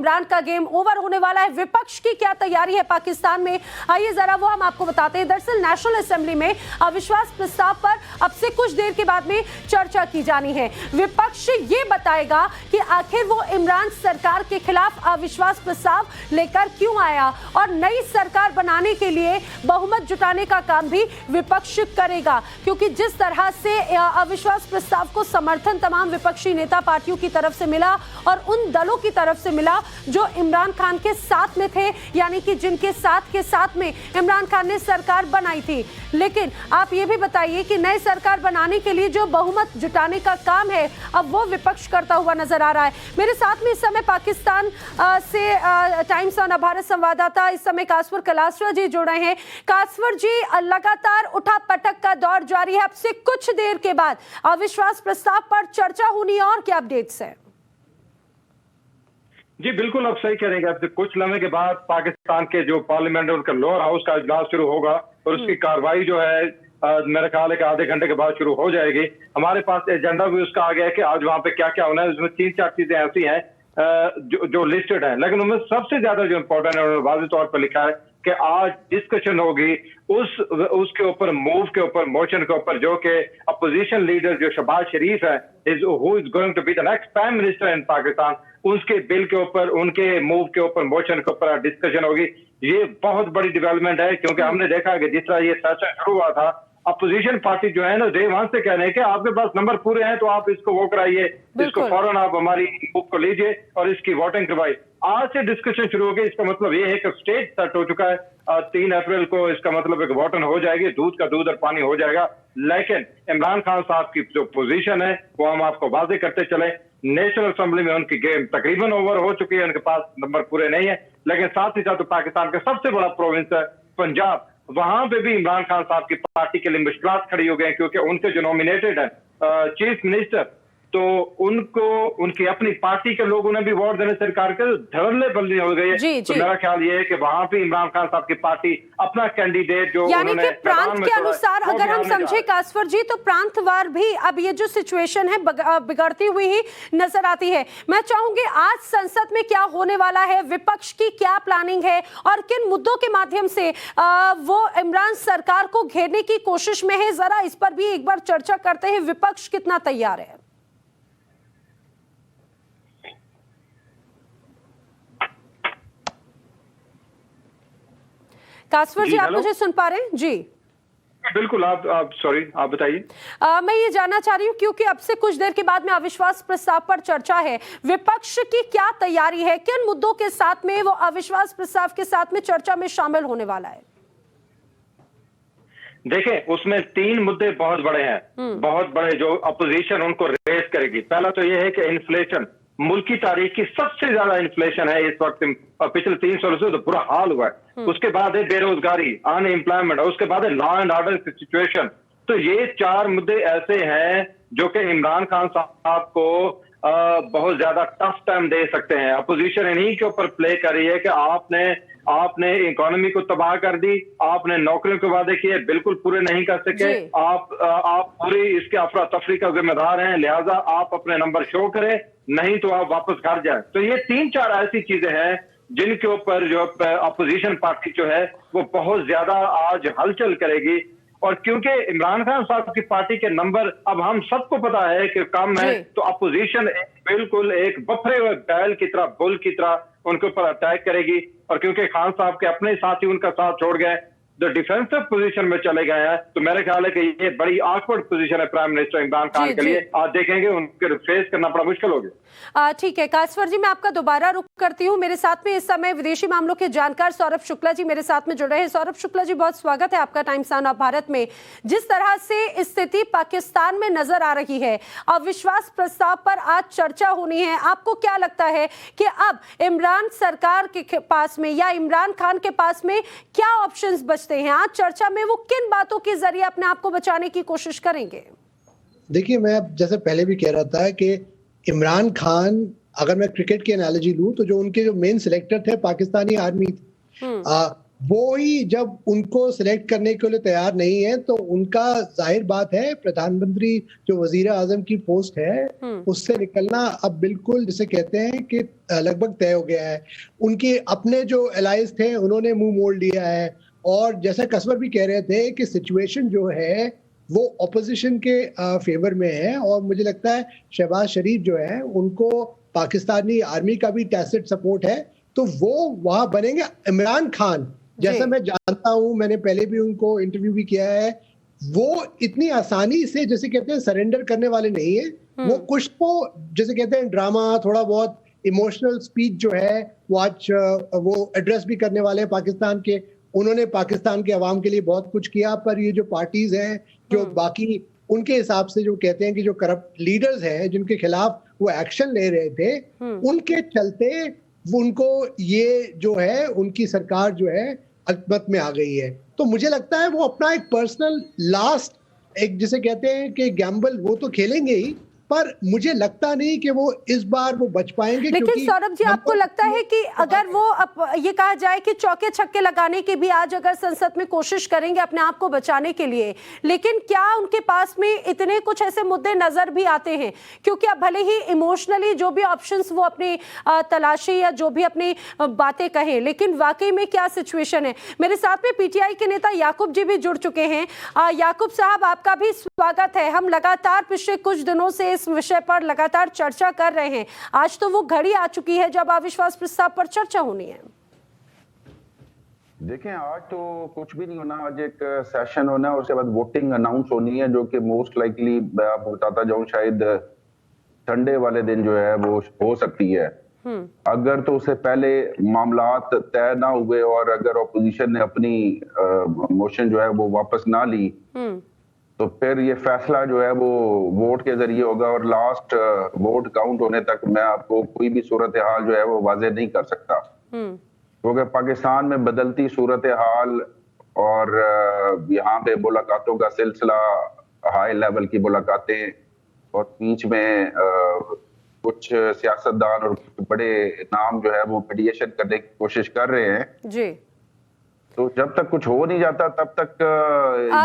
इमरान का game over होने वाला है। विपक्ष की क्या तैयारी है पाकिस्तान में, आइए जरा वो हम आपको बताते हैं। दरअसल नेशनल असेंबली में अविश्वास प्रस्ताव पर अब से कुछ देर के बाद में चर्चा की जानी है। विपक्ष ये बताएगा कि आखिर वो इमरान सरकार के खिलाफ अविश्वास प्रस्ताव लेकर क्यों आया और नई सरकार बनाने के लिए बहुमत जुटाने का काम भी विपक्ष करेगा, क्योंकि जिस तरह से अविश्वास प्रस्ताव को समर्थन तमाम विपक्षी नेता पार्टियों की तरफ से मिला और उन दलों की तरफ से मिला जो इमरान खान के साथ में थे, यानी कि जिनके साथ में इमरान खान ने सरकार बनाई थी। लेकिन आप ये भी बताइए कि नई सरकार बनाने के लिए जो बहुमत जुटाने का काम है अब वो विपक्ष करता हुआ नजर आ रहा है। मेरे साथ में इस समय पाकिस्तान से टाइम्स ऑन भारत संवाददाता इस समय कासवर कलासरा जी जुड़ रहे हैं। कासवर जी, लगातार उठापटक का दौर जारी है। अब से कुछ देर के बाद अविश्वास प्रस्ताव पर चर्चा होनी है और क्या अपडेट्स है? जी बिल्कुल, आप सही कह रहे हैं। कुछ लम्हे के बाद पाकिस्तान के जो पार्लियामेंट है उनका लोअर हाउस का इजलास शुरू होगा और उसकी कार्रवाई जो है मेरा ख्याल है कि आधे घंटे के बाद शुरू हो जाएगी। हमारे पास एजेंडा भी उसका आ गया है कि आज वहां पे क्या क्या होना है। उसमें 3-4 चीजें ऐसी हैं जो लिस्टेड है, लेकिन उनमें सबसे ज्यादा जो इम्पोर्टेंट है उन्होंने वाज़ेह तौर पर लिखा है कि आज डिस्कशन होगी उसके ऊपर, मूव के ऊपर, मोशन के ऊपर, जो कि अपोजिशन लीडर जो शहबाज शरीफ है who is going to be the next prime minister in Pakistan, उसके बिल के ऊपर, उनके मूव के ऊपर, मोशन के ऊपर डिस्कशन होगी। ये बहुत बड़ी डेवलपमेंट है, क्योंकि हमने देखा कि जिस तरह ये सेशन शुरू हुआ था, अपोजिशन पार्टी जो है ना डे वन से कह रहे हैं कि आपके पास नंबर पूरे हैं तो आप इसको वो कराइए, इसको फौरन आप हमारी बुक को लीजिए और इसकी वोटिंग करवाइए। आज से डिस्कशन शुरू हो गई। इसका मतलब ये है कि स्टेज सेट हो चुका है। 3 अप्रैल को इसका मतलब एक वोटिंग हो जाएगी, दूध का दूध और पानी हो जाएगा। लेकिन इमरान खान साहब की जो पोजीशन है वो हम आपको वाजे करते चले। नेशनल असेंबली में उनकी गेम तकरीबन ओवर हो चुकी है, उनके पास नंबर पूरे नहीं है। लेकिन साथ ही साथ पाकिस्तान का सबसे बड़ा प्रोविंस है पंजाब, वहां पे भी इमरान खान साहब की पार्टी के लिए मुश्किलात खड़ी हो गई, क्योंकि उनके जो नॉमिनेटेड है चीफ मिनिस्टर, तो उनको उनकी अपनी पार्टी के लोगों ने भी वोट देने से इनकार कर धड़ल्ले बल्ली हो गई है। तो मेरा ख्याल ये है कि वहां पे इमरान खान साहब की पार्टी अपना कैंडिडेट जो यानी कि प्रांत के अनुसार अगर हम समझे कासवर जी, तो प्रांतवार भी अब ये जो सिचुएशन है बिगड़ती हुई ही नजर आती है। मैं चाहूंगी आज संसद में क्या होने वाला है, विपक्ष की क्या प्लानिंग है और किन मुद्दों के माध्यम से वो इमरान सरकार को घेरने की कोशिश में है, जरा इस पर भी एक बार चर्चा करते हैं। विपक्ष कितना तैयार है? कासवर जी, आप मुझे सुन पा रहे हैं? जी बिल्कुल। आप सॉरी, आप बताइए। मैं ये जानना चाह रही हूँ, क्योंकि अब से कुछ देर के बाद में अविश्वास प्रस्ताव पर चर्चा है, विपक्ष की क्या तैयारी है, किन मुद्दों के साथ में वो अविश्वास प्रस्ताव के साथ में चर्चा में शामिल होने वाला है? देखें, उसमें 3 मुद्दे बहुत बड़े हैं, बहुत बड़े, जो अपोजिशन उनको रेस करेगी। पहला तो ये है कि इन्फ्लेशन, मुल्क की तारीख की सबसे ज्यादा इन्फ्लेशन है इस वक्त, और पिछले 3 सालों से तो बुरा हाल हुआ है। उसके बाद है बेरोजगारी, अनएम्प्लॉयमेंट, उसके बाद है लॉ एंड ऑर्डर की सिचुएशन। तो ये 4 मुद्दे ऐसे हैं जो कि इमरान खान साहब को बहुत ज्यादा टफ टाइम दे सकते हैं। अपोजिशन इन्हीं के ऊपर प्ले कर रही है कि आपने इकोनॉमी को तबाह कर दी, आपने नौकरियों के वादे किए, बिल्कुल पूरे नहीं कर सके, आप पूरी इसके अफरा तफरी का जिम्मेदार हैं, लिहाजा आप अपने नंबर शो करें, नहीं तो आप वापस घर जाए। तो ये 3-4 ऐसी चीजें हैं जिनके ऊपर जो अपोजिशन पार्टी जो है वो बहुत ज्यादा आज हलचल करेगी। और क्योंकि इमरान खान साहब की पार्टी के नंबर अब हम सबको पता है कि कम है, तो अपोजिशन बिल्कुल एक बफरे हुए बैल की तरह, बुल की तरह उनके ऊपर अटैक करेगी। और क्योंकि खान साहब के अपने साथी उनका साथ छोड़ गए, जो डिफेंसिव पोजीशन में चले गए हैं, तो मेरे ख्याल है कि ये बड़ी ऑकवर्ड पोजीशन है प्राइम मिनिस्टर इमरान खान के लिए। आज देखेंगे उनके फेस करना बड़ा मुश्किल हो गया। ठीक है कासवर जी, मैं आपका दोबारा रुख करती हूँ। मेरे साथ में इस समय विदेशी मामलों के जानकार सौरभ शुक्ला जी मेरे साथ में जुड़ रहे हैं। सौरभ शुक्ला जी, बहुत स्वागत है आपका टाइम्स ऑन भारत में। जिस तरह से स्थिति पाकिस्तान में नजर आ रही है, अविश्वास प्रस्ताव पर आज चर्चा होनी है, आपको क्या लगता है कि अब इमरान सरकार के पास में या इमरान खान के पास में क्या ऑप्शंस बचते हैं? आज चर्चा में वो किन बातों के जरिए अपने आप को बचाने की कोशिश करेंगे? देखिए, मैं जैसे पहले भी कह रहा था कि इमरान खान, अगर मैं क्रिकेट की एनालॉजी लूं, तो जो उनके जो मेन सिलेक्टर थे पाकिस्तानी आर्मी थी, वो ही जब उनको सिलेक्ट करने के लिए तैयार नहीं है तो उनका जाहिर बात है प्रधानमंत्री जो वजीर आजम की पोस्ट है उससे निकलना अब बिल्कुल जिसे कहते हैं कि लगभग तय हो गया है। उनके अपने जो एलाइज थे उन्होंने मुंह मोड़ लिया है और जैसा कसवर भी कह रहे थे कि सिचुएशन जो है वो ऑपोजिशन के फेवर में है और मुझे लगता है शहबाज शरीफ जो है उनको पाकिस्तानी आर्मी का भी टैसिट सपोर्ट है तो वो वहां बनेंगे। इमरान खान जैसा मैं जानता हूं, मैंने पहले भी उनको इंटरव्यू भी किया है, वो इतनी आसानी से जैसे कहते हैं सरेंडर करने वाले नहीं है। वो कुछ तो जैसे कहते हैं ड्रामा, थोड़ा बहुत इमोशनल स्पीच जो है वो आज वो एड्रेस भी करने वाले हैं पाकिस्तान के। उन्होंने पाकिस्तान के अवाम के लिए बहुत कुछ किया, पर ये जो पार्टीज हैं जो बाकी उनके हिसाब से जो कहते हैं कि जो करप्ट लीडर्स हैं जिनके खिलाफ वो एक्शन ले रहे थे उनके चलते उनको ये जो है उनकी सरकार जो है अकबत में आ गई है। तो मुझे लगता है वो अपना एक पर्सनल लास्ट एक जिसे कहते हैं कि गैम्बल वो तो खेलेंगे ही, पर मुझे लगता नहीं कि वो इस बार वो बच पाएंगे। लेकिन सौरभ जी आपको लगता है कि अगर वो ये कहा जाए कि चौके छक्के लगाने की भी आज अगर संसद में कोशिश करेंगे अपने आप को बचाने के लिए, लेकिन क्या उनके पास में इतने कुछ ऐसे मुद्दे नजर भी आते हैं? क्योंकि अब भले ही इमोशनली जो भी ऑप्शंस वो अपनी तलाशी या जो भी अपनी बातें कहें, लेकिन वाकई में क्या सिचुएशन है। मेरे साथ में पीटीआई के नेता याकूब जी भी जुड़ चुके हैं। याकूब साहब आपका भी स्वागत है। हम लगातार पिछले कुछ दिनों से इस विषय पर लगातार चर्चा कर रहे हैं। आज तो वो घड़ी आ चुकी है जब अविश्वास प्रस्ताव पर चर्चा होनी है। देखें, आज तो कुछ भी नहीं होना, आज एक सेशन होना है और उसके बाद वोटिंग अनाउंस होनी है, जो कि मोस्ट लाइकली मैं आपको बताता जाऊं शायद संडे वाले दिन जो है वो हो सकती है। अगर तो उससे पहले मामलात तय ना हुए और अगर ऑपोजिशन ने अपनी मोशन जो है वो वापस ना ली तो फिर ये फैसला जो है वो वोट के जरिए होगा और लास्ट वोट काउंट होने तक मैं आपको कोई भी सूरत हाल जो है वो वाजे नहीं कर सकता, क्योंकि पाकिस्तान में बदलती सूरत हाल और यहाँ पे मुलाकातों का सिलसिला, हाई लेवल की मुलाकातें और बीच में कुछ सियासतदान और बड़े नाम जो है वो मीडिएशन करने की कोशिश कर रहे हैं जी। तो जब तक कुछ हो नहीं जाता तब तक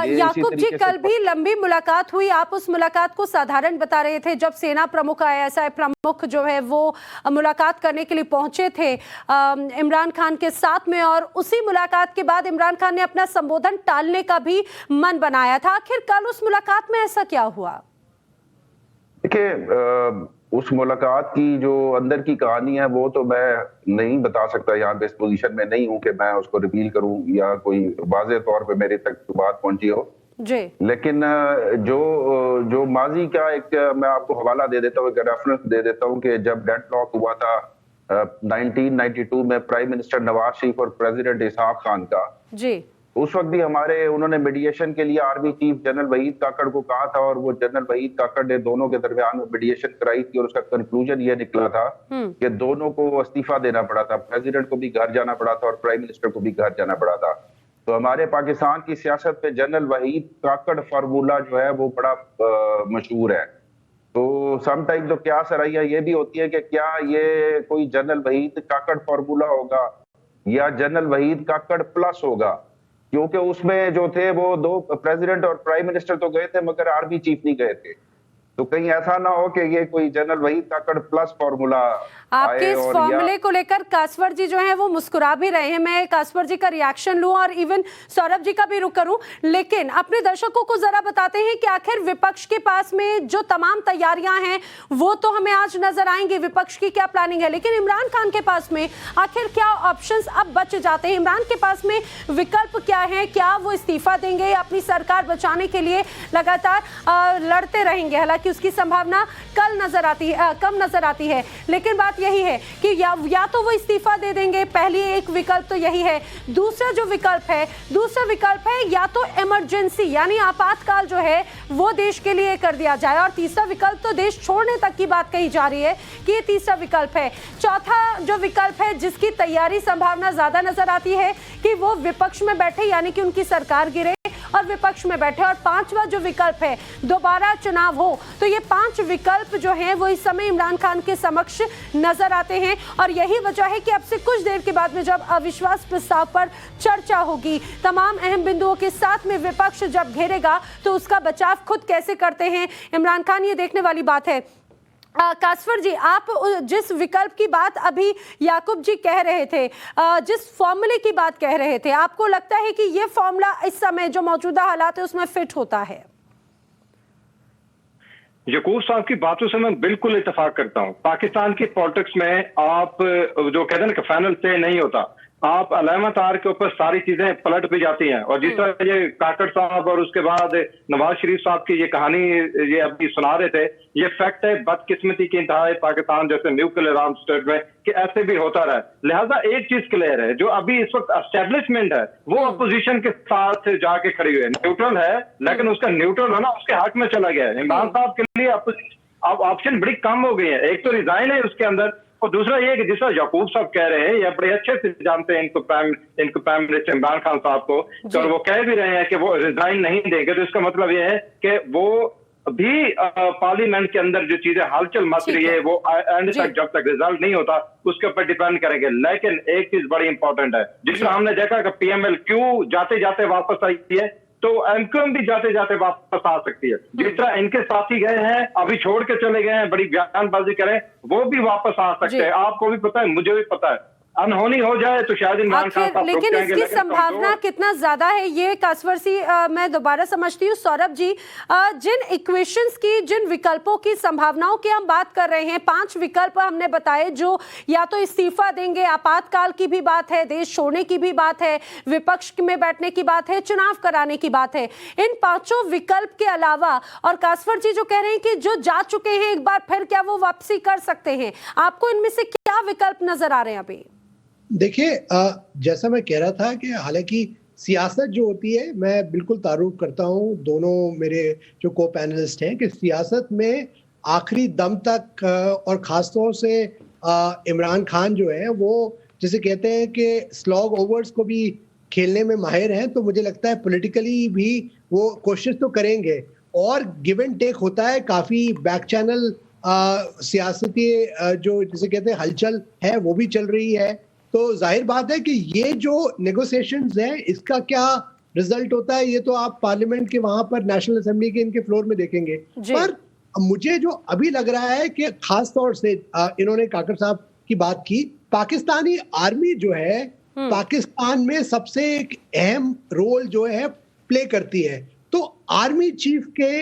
याकूब जी कल भी लंबी मुलाकात हुई, आप उस मुलाकात को साधारण बता रहे थे। जब सेना प्रमुख, ISI प्रमुख जो है वो मुलाकात करने के लिए पहुंचे थे इमरान खान के साथ में, और उसी मुलाकात के बाद इमरान खान ने अपना संबोधन टालने का भी मन बनाया था। आखिर कल उस मुलाकात में ऐसा क्या हुआ? देखिए, उस मुलाकात की जो अंदर की कहानी है वो तो मैं नहीं बता सकता, यहाँ पे इस पोजीशन में नहीं हूँ कि मैं उसको रिवील करूँ या कोई वाज़े तौर पे मेरे तक बात पहुंची हो जी। लेकिन जो माजी का एक मैं आपको हवाला दे देता हूँ, एक रेफरेंस दे देता हूँ कि जब डेडलॉक हुआ था 1992 में प्राइम मिनिस्टर नवाज शरीफ और प्रेसिडेंट इसहाक खान का जी, उस वक्त भी उन्होंने मीडिएशन के लिए आर्मी चीफ जनरल वहीद काकड़ को कहा था और वो जनरल वहीद काकड़ ने दोनों के दरमियान में मीडिएशन कराई थी और उसका कंक्लूजन ये निकला था कि दोनों को इस्तीफा देना पड़ा था, प्रेसिडेंट को भी घर जाना पड़ा था और प्राइम मिनिस्टर को भी घर जाना पड़ा था। तो हमारे पाकिस्तान की सियासत में जनरल वहीद काकड़ फार्मूला जो है वो बड़ा मशहूर है। तो समटाइम तो क्या सरैया ये भी होती है कि क्या ये कोई जनरल वहीद काकड़ फार्मूला होगा या जनरल वहीद काकड़ प्लस होगा, क्योंकि उसमें जो थे वो दो प्रेसिडेंट और प्राइम मिनिस्टर तो गए थे मगर आर्मी चीफ नहीं गए थे। तो कहीं ऐसा ना हो कि ये कोई जनरल वहीद काकड़ प्लस फॉर्मूला आपके इस फॉर्मूले को लेकर कासवर जी जो हैं वो मुस्कुरा भी रहे हैं। मैं कासवर जी का रिएक्शन लूं और इवन सौरभ जी का भी रुख करूं, लेकिन अपने दर्शकों को जरा बताते हैं कि आखिर विपक्ष के पास में जो तमाम तैयारियां हैं वो तो हमें आज नजर आएंगी, विपक्ष की क्या प्लानिंग है, लेकिन इमरान खान के पास में आखिर क्या ऑप्शंस अब बच जाते हैं? इमरान के पास में विकल्प क्या है? क्या वो इस्तीफा देंगे या अपनी सरकार बचाने के लिए लगातार लड़ते रहेंगे? हालांकि उसकी संभावना कम नजर आती है, लेकिन बात यही है कि या तो वो इस्तीफा दे देंगे, पहली एक विकल्प तो यही है। दूसरा विकल्प है या तो इमरजेंसी यानी आपातकाल जो है वो देश के लिए कर दिया जाए, और तीसरा विकल्प तो देश छोड़ने तक की बात कही जा रही है कि ये तीसरा विकल्प है। चौथा जो विकल्प है जिसकी तैयारी संभावना ज्यादा नजर आती है कि वो विपक्ष में बैठे यानी कि उनकी सरकार गिरे और विपक्ष में बैठे। और पांचवा जो विकल्प है दोबारा चुनाव हो, तो ये 5 विकल्प जो हैं वो इस समय इमरान खान के समक्ष नजर आते हैं। और यही वजह है कि अब से कुछ देर के बाद में जब अविश्वास प्रस्ताव पर चर्चा होगी, तमाम अहम बिंदुओं के साथ में विपक्ष जब घेरेगा तो उसका बचाव खुद कैसे करते हैं इमरान खान, ये देखने वाली बात है। कासफर जी, आप जिस विकल्प की बात अभी याकूब जी कह रहे थे, जिस फॉर्मूले की बात कह रहे थे, आपको लगता है कि ये फॉर्मूला इस समय जो मौजूदा हालात है उसमें फिट होता है? यकूब साहब की बातों से मैं बिल्कुल इत्तेफाक करता हूं। पाकिस्तान की पॉलिटिक्स में आप जो कहते हैं ना कि फाइनल से नहीं होता, आप अलामा तार के ऊपर सारी चीजें पलट भी जाती हैं। और जिस तरह ये काकड़ साहब और उसके बाद नवाज शरीफ साहब की ये कहानी ये अभी सुना रहे थे, ये फैक्ट है बदकिस्मती की इंतहा है पाकिस्तान जैसे न्यूक्लियर आर्म स्टेट में कि ऐसे भी होता रहा। लिहाजा एक चीज क्लियर है, जो अभी इस वक्त एस्टेब्लिशमेंट है वो अपोजिशन के साथ जाके खड़ी हुई है, न्यूट्रल है, लेकिन उसका न्यूट्रल होना उसके हक में चला गया है। इमरान साहब के लिए अब ऑप्शन बड़ी कम हो गई है। एक तो रिजाइन है उसके अंदर, और दूसरा ये कि जिस तरह याकूब साहब कह रहे हैं, ये बड़े अच्छे से जानते हैं इनको प्राइम मिनिस्टर इमरान खान साहब को, और वो कह भी रहे हैं कि वो रिजाइन नहीं देंगे। तो इसका मतलब ये है कि वो भी पार्लियामेंट के अंदर जो चीजें हलचल मच रही है वो एंड तक जब तक रिजल्ट नहीं होता उसके ऊपर डिपेंड करेंगे। लेकिन एक चीज बड़ी इंपॉर्टेंट है, जिसमें हमने देखा कि पीएमएल क्यों जाते जाते वापस आई है, तो एमक्यूएम भी जाते जाते वापस आ सकती है। जिस तरह इनके साथी गए हैं, अभी छोड़ के चले गए हैं, बड़ी बयानबाजी करें, वो भी वापस आ सकते हैं। आपको भी पता है, मुझे भी पता है, अनहोनी हो जाए तो शायद इमरान खान साहब रुक जाएंगे। लेकिन इसकी संभावना कितना ज्यादा है ये कासवर सी मैं दोबारा समझती हूँ। सौरभ जी, जिन इक्वेशंस की, जिन विकल्पों की संभावनाओं की हम बात कर रहे हैं, 5 विकल्प हमने बताए, जो या तो इस्तीफा देंगे, आपातकाल की भी बात है, देश छोड़ने की भी बात है, विपक्ष में बैठने की बात है, चुनाव कराने की बात है। इन 5 विकल्प के अलावा, और कासवर जी जो कह रहे हैं कि जो जा चुके हैं एक बार फिर क्या वो वापसी कर सकते हैं, आपको इनमें से क्या विकल्प नजर आ रहे हैं अभी? देखिए, जैसा मैं कह रहा था कि हालांकि सियासत जो होती है, मैं बिल्कुल तारुफ करता हूं दोनों मेरे जो को पैनलिस्ट हैं, कि सियासत में आखिरी दम तक और खासतौर से इमरान खान जो है वो जैसे कहते हैं कि स्लॉग ओवर्स को भी खेलने में माहिर हैं। तो मुझे लगता है पॉलिटिकली भी वो कोशिश तो करेंगे, और गिव एंड टेक होता है, काफी बैक चैनल सियासती जो जिसे कहते हैं हलचल है वो भी चल रही है। तो जाहिर बात है कि ये जो नेगोशिएशंस हैं इसका क्या रिजल्ट होता है ये तो आप पार्लियामेंट के वहां पर नेशनल असेंबली के इनके फ्लोर में देखेंगे। पर मुझे जो अभी लग रहा है कि खास तौर से इन्होंने काकर साहब की बात की, पाकिस्तानी आर्मी जो है पाकिस्तान में सबसे एक अहम रोल जो है प्ले करती है। तो आर्मी चीफ के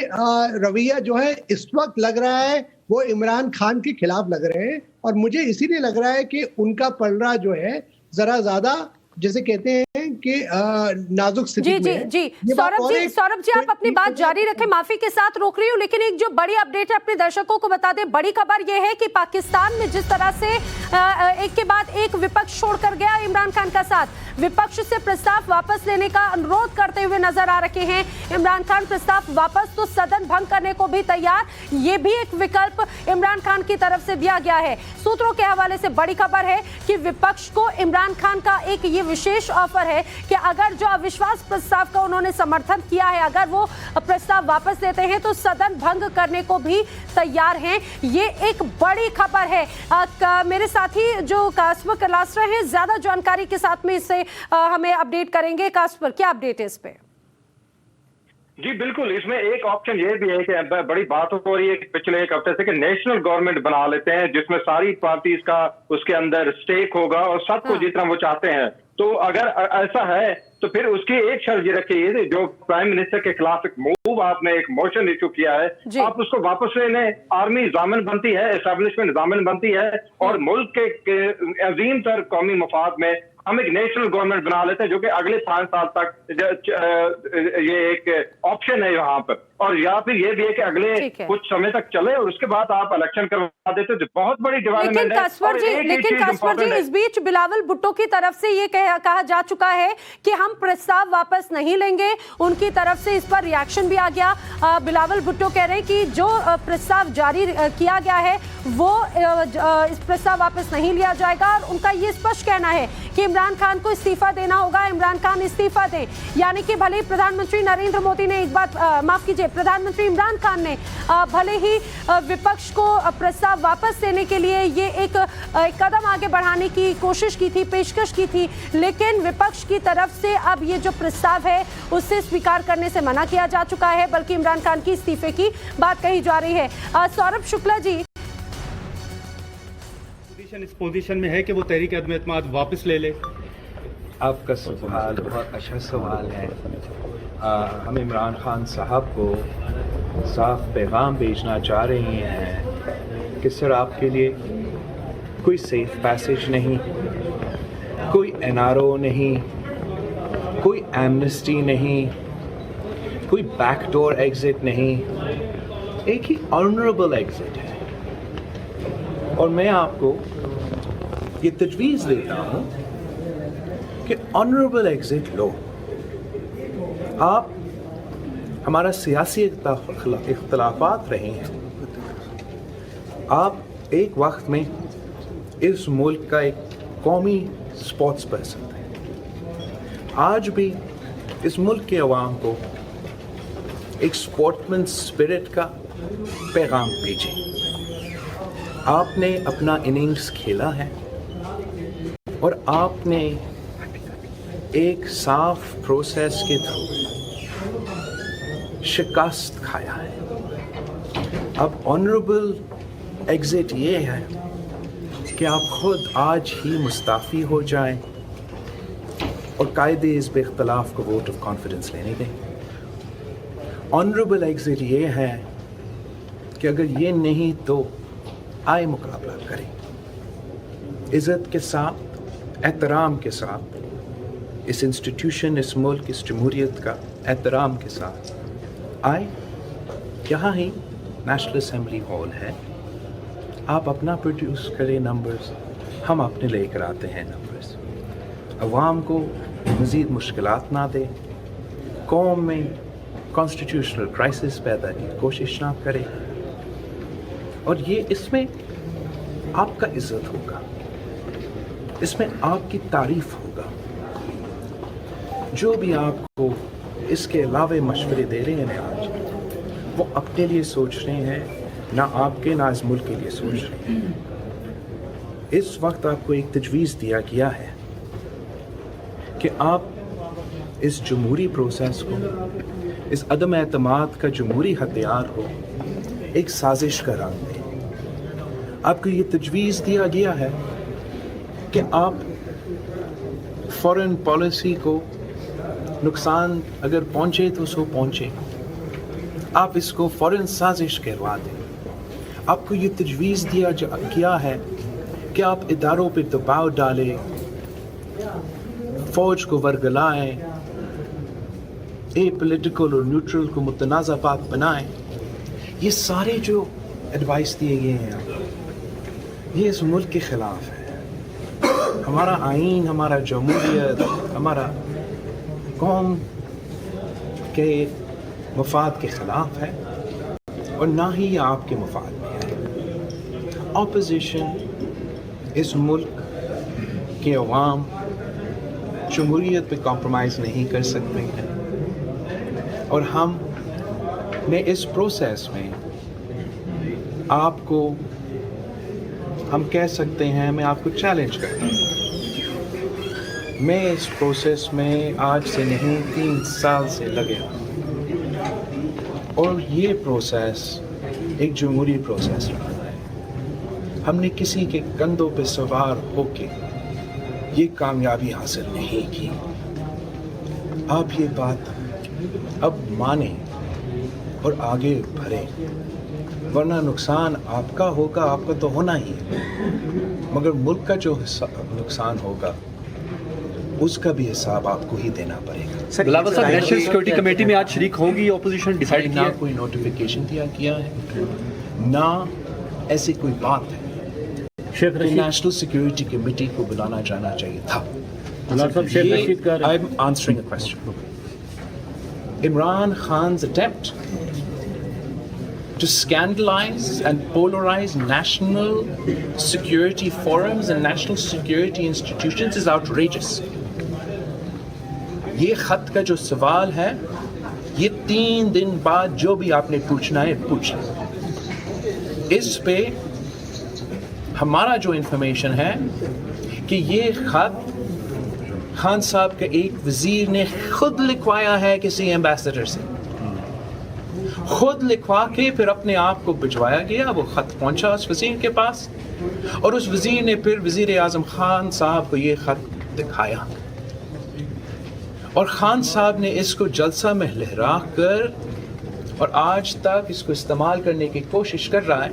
रवैया जो है इस वक्त लग रहा है वो इमरान खान के खिलाफ लग रहे हैं, और मुझे इसीलिए लग रहा है कि उनका पलड़ा जो है जरा ज्यादा जैसे कहते हैं कि नाजुक स्थिति में है। जी सौरभ जी आप अपनी बात जारी रखें, माफी के साथ रोक रही हूँ, लेकिन एक जो बड़ी अपडेट है अपने दर्शकों को बता दें। बड़ी खबर यह है कि पाकिस्तान में जिस तरह से एक के बाद एक विपक्ष छोड़कर गया इमरान खान का साथ, विपक्ष से प्रस्ताव वापस लेने का अनुरोध करते हुए नजर आ रहे हैं इमरान खान। प्रस्ताव वापस तो सदन भंग करने को भी तैयार, ये भी एक विकल्प इमरान खान की तरफ से दिया गया है। सूत्रों के हवाले से बड़ी खबर है कि विपक्ष को इमरान खान का एक ये विशेष ऑफर है कि अगर जो अविश्वास प्रस्ताव का उन्होंने समर्थन किया है, अगर वो प्रस्ताव वापस लेते हैं तो सदन भंग करने को भी तैयार हैं। ये एक बड़ी खबर है। मेरे साथी जो कासफर कलास्ट्रा हैं ज्यादा जानकारी के साथ में इससे हमें अपडेट करेंगे। कासफर, क्या अपडेट है इस पे? जी बिल्कुल, इसमें एक ऑप्शन ये भी है कि बड़ी बात हो रही है कि पिछले एक हफ्ते से कि नेशनल गवर्नमेंट बना लेते हैं जिसमें सारी पार्टीज का उसके अंदर स्टेक होगा और सबको जितना वो चाहते हैं। तो अगर ऐसा है तो फिर उसकी एक शर्त ये रखिए, जो प्राइम मिनिस्टर के खिलाफ एक मूव आपने एक मोशन इशू किया है, आप उसको वापस लेने, आर्मी जामिन बनती है, एस्टेब्लिशमेंट जामिन बनती है, और मुल्क के अजीम तर कौमी मफाद में हम एक नेशनल गवर्नमेंट बना लेते हैं जो कि अगले 5 साल तक ये एक ऑप्शन है यहाँ पर। और या फिर ये भी है कि अगले कुछ समय तक चले और उसके बाद आप इलेक्शन करवा देते तो बहुत बड़ी डेवलपमेंट है। लेकिन कासवर जी, इस बीच बिलावल भुट्टो की तरफ से ये कहा जा चुका है कि हम प्रस्ताव वापस नहीं लेंगे। उनकी तरफ से इस पर रिएक्शन भी आ गया। बिलावल भुट्टो कह रहे हैं कि जो प्रस्ताव जारी किया गया है वो इस प्रस्ताव वापस नहीं लिया जाएगा और उनका ये स्पष्ट कहना है कि इमरान खान को इस्तीफा देना होगा, इमरान खान इस्तीफा दें। यानी कि भले ही प्रधानमंत्री नरेंद्र मोदी ने एक बात माफ कीजिए, प्रधानमंत्री इमरान खान ने भले ही विपक्ष को प्रस्ताव वापस लेने के लिए ये एक कदम आगे बढ़ाने की कोशिश की थी, पेशकश की थी, लेकिन विपक्ष की तरफ से अब ये जो प्रस्ताव है उससे स्वीकार करने से मना किया जा चुका है, बल्कि इमरान खान की इस्तीफे की बात कही जा रही है। सौरभ शुक्ला जी, इस पोजीशन में है कि वो तहरीक अदम एतमाद वापस ले ले। आपका सवाल बहुत अच्छा सवाल है। हम इमरान खान साहब को साफ पैगाम भेजना चाह रहे हैं कि सर आपके लिए कोई सेफ पैसेज नहीं, कोई NRO नहीं, कोई एमनेस्टी नहीं, कोई बैकडोर एग्जिट नहीं, एक ही ऑनरेबल एग्जिट है। और मैं आपको ये तजवीज़ देता हूँ कि ऑनरेबल एग्जिट लो। आप हमारा सियासी इख्तलाफात रहे हैं, आप एक वक्त में इस मुल्क का एक कौमी स्पोर्ट्स पर्सन थे। आज भी इस मुल्क के अवाम को एक स्पोर्ट्समैन स्पिरिट का पैगाम भेजें। आपने अपना इनिंग्स खेला है और आपने एक साफ प्रोसेस के थ्रू शिकस्त खाया है। अब ऑनरेबल एग्जिट ये है कि आप खुद आज ही मुस्ताफ़ी हो जाएं और कायदे इस इख्तलाफ को वोट ऑफ कॉन्फिडेंस लेने दें। ऑनरेबल एग्जिट ये है कि अगर ये नहीं तो आए मुकाबला करें, इज़्ज़त के साथ, एहतराम के साथ, इस इंस्टीट्यूशन, इस मुल्क, इस जमहूरियत का एहतराम के साथ आए। यहाँ ही नेशनल असम्बली हॉल है, आप अपना प्रोड्यूस करें नंबर्स, हम अपने लेकर आते हैं नंबर्स। अवाम को मज़ीद मुश्किलात ना दें, कौम में कॉन्स्टिट्यूशनल क्राइसिस पैदा की कोशिश ना करें। और ये इसमें आपका इज़्ज़त होगा, इसमें आपकी तारीफ होगा। जो भी आपको इसके अलावे मशवरे दे रहे हैं आज, वो अपने लिए सोच रहे हैं, ना आपके ना इस मुल्क के लिए सोच रहे हैं। इस वक्त आपको एक तजवीज़ दिया गया है कि आप इस जमहूरी प्रोसेस को, इस अदम एतमाद का जमहूरी हथियार को एक साजिश का रंग दें। आपको ये तजवीज़ दिया गया है कि आप फॉरेन पॉलिसी को नुकसान अगर पहुँचे तो सो पहुँचे, आप इसको फॉरेन साजिश करवा दें। आपको ये तजवीज़ दिया गया है कि आप इदारों पर दबाव डालें, फ़ौज को वर्गलाएं, ए पॉलिटिकल और न्यूट्रल को मुतनाज़ा बात बनाएं। ये सारे जो एडवाइस दिए गए हैं ये इस मुल्क के ख़िलाफ़ है। हमारा आइन, हमारा जमहूरियत, हमारा कौम के मफाद के ख़िलाफ़ है और ना ही ये आपके मफाद में है। ऑपोजिशन इस मुल्क के अवाम जमहूरियत पे कॉम्प्रोमाइज़ नहीं कर सकते हैं और हम ने इस प्रोसेस में आपको, हम कह सकते हैं, मैं आपको चैलेंज करता हूँ। मैं इस प्रोसेस में आज से नहीं 3 साल से लगे और ये प्रोसेस एक जमहूरी प्रोसेस रहा है। हमने किसी के कंधों पे सवार होके ये कामयाबी हासिल नहीं की। आप ये बात अब माने और आगे बढ़े, वरना नुकसान आपका होगा, आपका तो होना ही है, मगर मुल्क का जो नुकसान होगा उसका भी हिसाब आपको ही देना पड़ेगा। बिलावल साहब, नेशनल सिक्योरिटी कमेटी में आज शरीक होंगी ऑपोजिशन, डिसाइड किया? ना कोई नोटिफिकेशन दिया गया है, ना ऐसी कोई बात है। नेशनल सिक्योरिटी कमेटी को बुलाना जाना चाहिए था। I am answering a question. Imran Khan's attempt to scandalize and polarize national security forums and national security institutions is outrageous. ये खत का जो सवाल है, ये 3 दिन बाद जो भी आपने पूछना है पूछ लें। इस पे हमारा जो इंफॉर्मेशन है कि ये खत खान साहब के एक वजीर ने खुद लिखवाया है किसी एम्बेसडर से, खुद लिखवा के फिर अपने आप को भिजवाया गया। वो खत पहुंचा उस वजीर के पास और उस वजीर ने फिर वजीर आजम खान साहब को ये खत दिखाया और खान साहब ने इसको जलसा में लहरा कर और आज तक इसको इस्तेमाल करने की कोशिश कर रहा है